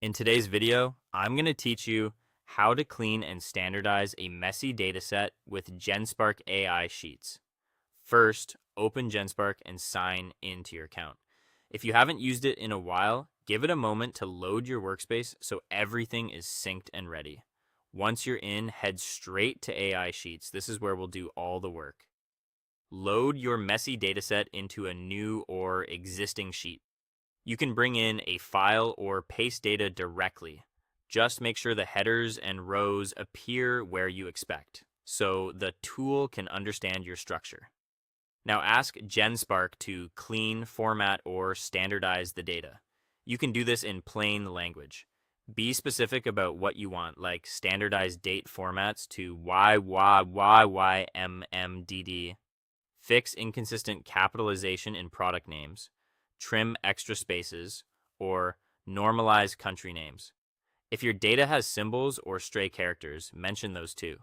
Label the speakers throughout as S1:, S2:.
S1: In today's video, I'm going to teach you how to clean and standardize a messy dataset with Genspark AI Sheets. First, open Genspark and sign into your account. If you haven't used it in a while, give it a moment to load your workspace so everything is synced and ready. Once you're in, head straight to AI Sheets. This is where we'll do all the work. Load your messy dataset into a new or existing sheet. You can bring in a file or paste data directly. Just make sure the headers and rows appear where you expect, so the tool can understand your structure. Now ask Genspark to clean, format, or standardize the data. You can do this in plain language. Be specific about what you want, like standardized date formats to YYYYMMDD, fix inconsistent capitalization in product names, trim extra spaces, or normalize country names. If your data has symbols or stray characters, mention those too.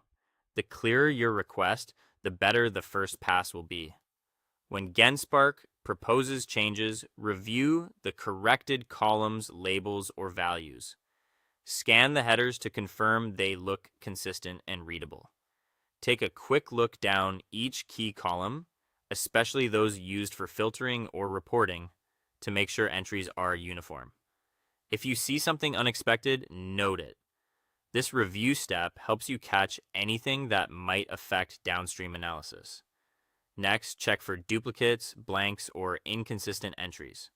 S1: The clearer your request, the better the first pass will be. When Genspark proposes changes, review the corrected columns, labels, or values. Scan the headers to confirm they look consistent and readable. Take a quick look down each key column, especially those used for filtering or reporting, to make sure entries are uniform. If you see something unexpected, note it. This review step helps you catch anything that might affect downstream analysis. Next, check for duplicates, blanks, or inconsistent entries.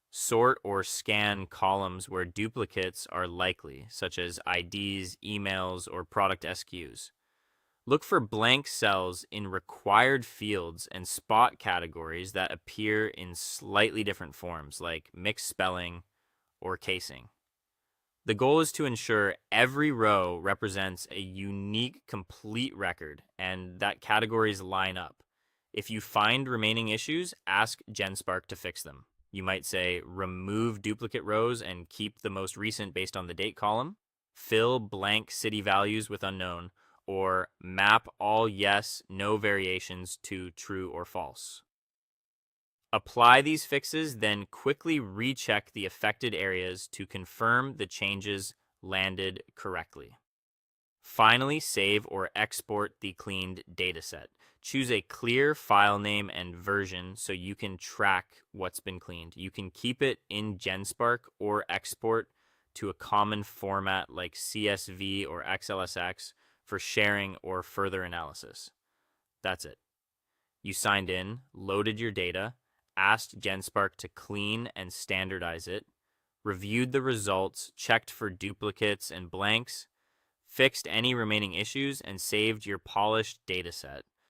S1: Sort or scan columns where duplicates are likely, such as IDs, emails, or product SKUs. Look for blank cells in required fields and spot categories that appear in slightly different forms, like mixed spelling or casing. The goal is to ensure every row represents a unique, complete record and that categories line up. If you find remaining issues, ask Genspark to fix them. You might say, remove duplicate rows and keep the most recent based on the date column, fill blank city values with unknown, or map all yes, no variations to true or false. Apply these fixes, then quickly recheck the affected areas to confirm the changes landed correctly. Finally, save or export the cleaned dataset. Choose a clear file name and version so you can track what's been cleaned. You can keep it in Genspark or export to a common format like CSV or XLSX for sharing or further analysis. That's it. You signed in, loaded your data, asked Genspark to clean and standardize it, reviewed the results, checked for duplicates and blanks, fixed any remaining issues, and saved your polished dataset.